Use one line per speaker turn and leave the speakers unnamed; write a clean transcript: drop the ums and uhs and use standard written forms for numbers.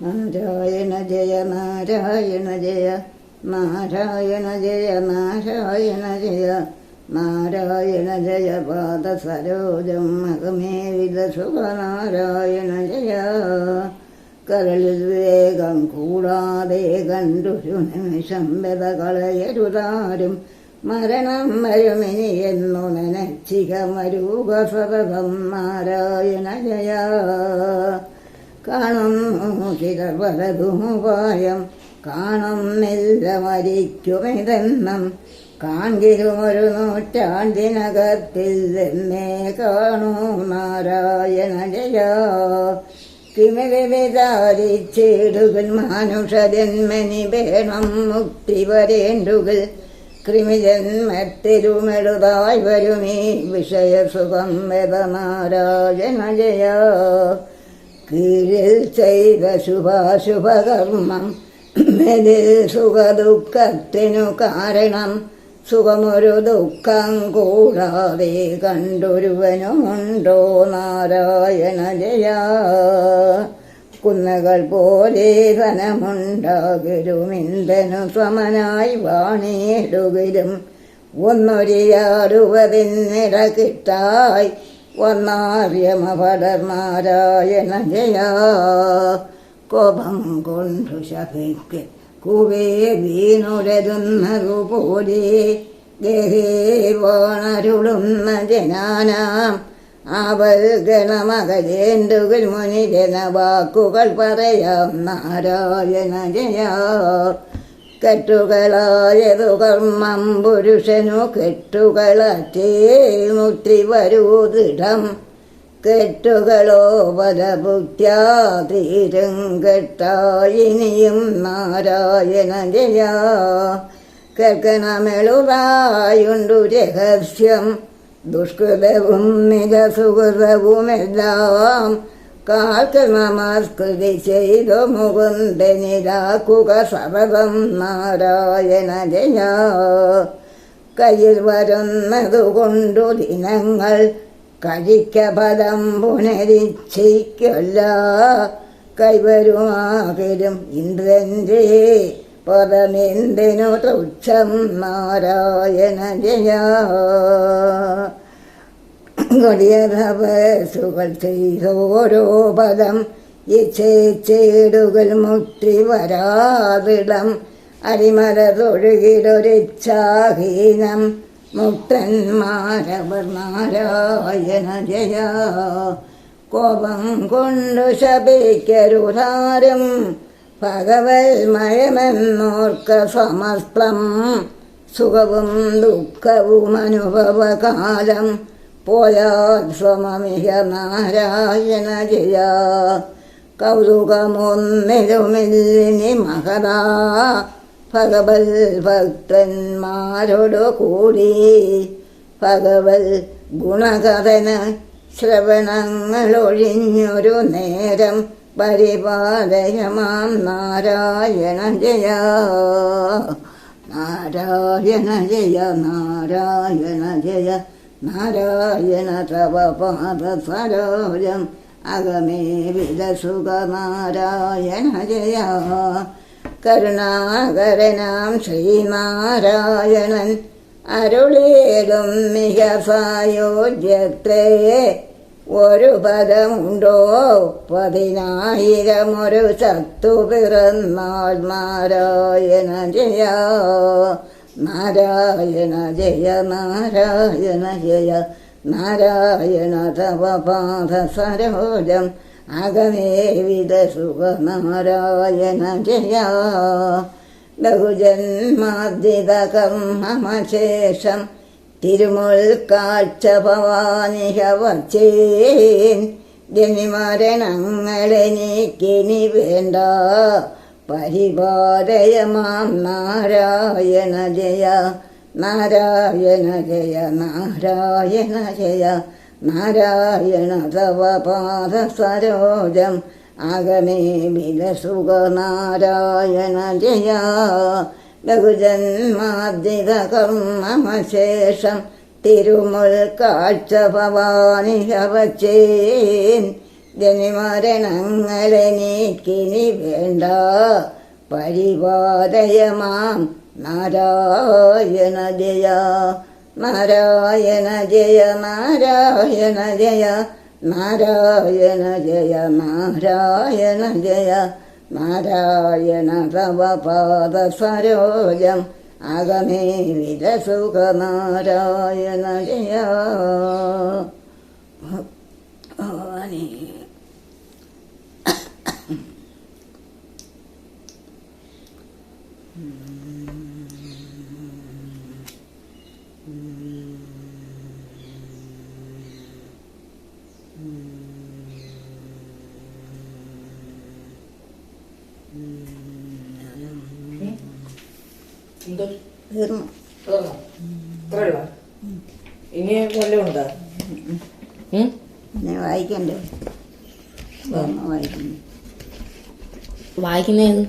നാരായണ ജയ നാരായണ ജയ നാരായണ ജയ നാരായണ ജയ നാരായണ ജയ പാദ സരോജം അകമേ വിധ സുഖനാരായണ ജയ. കരളിൽ വേഗം കൂടാതെ കണ്ടൊരു നിമിഷം വ്യത കളയരുതാരും മരണം വരുമിനി എന്നു നനച്ചിക മരൂക സതതം നാരായണ ജയ. കാണുന്നു ചിലർ പലതുമുപായം കാണുന്നില്ല മരിക്കുമിതെന്നും കാൺകിരുമൊരു നൂറ്റാണ്ടിനകത്തിൽ എന്നേ കാണൂ നാരായണ ജയ. കിമിഴി വിചാരിച്ചിടുകൾ മാനുഷജന്മനി വേണം മുക്തി വരേണ്ടുകൾ കൃമിജന്മത്തിരുമെഴുതായി വരുമീ വിഷയസുഖം വേദ നാരായണ ജയ. കീഴിൽ ചെയ്ത ശുഭാശുഭകർമ്മം മെതിൽ സുഖദുഃഖത്തിനു കാരണം സുഖമൊരു ദുഃഖം കൂടാതെ കണ്ടൊരുവനുമുണ്ടോ നാരായണ ജയ. കുന്നകൾ പോലെ ധനമുണ്ടാകലും ഇന്ധനു സമനായി വാണിയിടുകയും ഒന്നൊരിയാടുവതിനിട കിട്ടായി വന്നാര്യമപടർ നാരായണ ജയ. കോപം കൊണ്ടു ശപിക്ക് കുവേ വീണുരതുന്നതുപോലെ ഗഹേ വാണരുളുന്ന ജനാനാം ആവൽഗണമകലേന്തുകൾ മുനിജന വാക്കുകൾ പറയാം നാരായണ ജയ. കെട്ടുകളായതു കർമ്മം പുരുഷനു കെട്ടുകളറ്റേ മുക്തി വരൂ ദൃഢം കെട്ടുകളോ പദഭുക്യാ തീരും കെട്ടായിനിയും നാരായണ ജയ. കേൾക്കണമെളുതായുണ്ടു രഹസ്യം ദുഷ്കൃതവും മിക സുഹൃതവുമെല്ലാം കാൽക്ക് നമസ്കൃതി ചെയ്തു മുകുന്ദനിരാക്കുക സതതം നാരായണ ജയ. കയ്യിൽ വരുന്നതുകൊണ്ടു ദിനങ്ങൾ കഴിക്ക ഫലം പുനരിച്ഛിക്കൊല്ല കൈവരുമാകലും ഇന്ദ്രന്റെ പദമെന്തിനു തുച്ഛം നാരായണ ജയ. കൊടിയ തപസ്സുകൾ ചെയ്തോരോ പദം ഇച്ഛേടുകൾ മുക്തി വരാതിടം അരിമല തൊഴുകിലൊരിച്ഛാഹീനം മുക്തന്മാരവർ നാരായണ ജയ. കോപം കൊണ്ടു ശപിക്കരുതാരും ഭഗവൽ മയമെന്നോർക്ക സമസ്തം സുഖവും ദുഃഖവും അനുഭവകാലം പോയാൽ സ്വമമിഹ നാരായണ ജയ. കൗതുകമൊന്നിലുമില്ലിനി മഹദാ ഭഗവൽ ഭക്തന്മാരോടു കൂടി ഭഗവൽ ഗുണകഥന ശ്രവണങ്ങളൊഴിഞ്ഞൊരു നേരം പരിപാലയമാം നാരായണ ജയ. നാരായണ ജയ നാരായണ ജയ നാരായണ തവ പാദ സരോജം അകമേ വിദസുഖ നാരായണ ജയ. കരുണാകരനാം ശ്രീനാരായണൻ അരുളേലും മിക സായോജ്യത്രേ ഒരു പദമുണ്ടോ 10,000 ഒരു ചത്തു പിറന്നാൾ നാരായണ ജയ. നാരായണ ജയ നാരായണ ജയ നാരായണ തവ പാദ സരോജം അകമേ വിദസുഖ നാരായണ ജയ. ബഹുജന്മാർജിത കർമ്മമശേഷം തിരുമുൽ കാഴ്ച ഭവാനിഹ വച്ചേൻ ജനിമരണങ്ങളെനിക്കിനി വേണ്ട പരിപാലയമാം നാരായണ ജയ. നാരായണ ജയ നാരായണ ജയ നാരായണ തവ പാദ സരോജം അകമേ വിദസുഖ നാരായണ ജയ. ബഹുജന്മാർജിത കർമ്മമശേഷം തിരുമുൽ കാഴ്ച ഭവാനിഹ വച്ചേൻ ജനിമരണങ്ങളെനിക്കിനി വേണ്ട പരിപാദയമാം നാരായണ ജയ നാരായണ ജയ നാരായണ ജയ നാരായണ ജയ നാരായണ ജയ നാരായണ തവ പാദ സരോജം അകമേ വിലസുഖ നാരായണ ജയ ഭവാനി. തീർന്നു.
ഇനി വല്ലതും ഉണ്ടോ?
പിന്നെ വായിക്കണ്ടേ? വായിക്കുന്നു.
വായിക്കുന്നേത്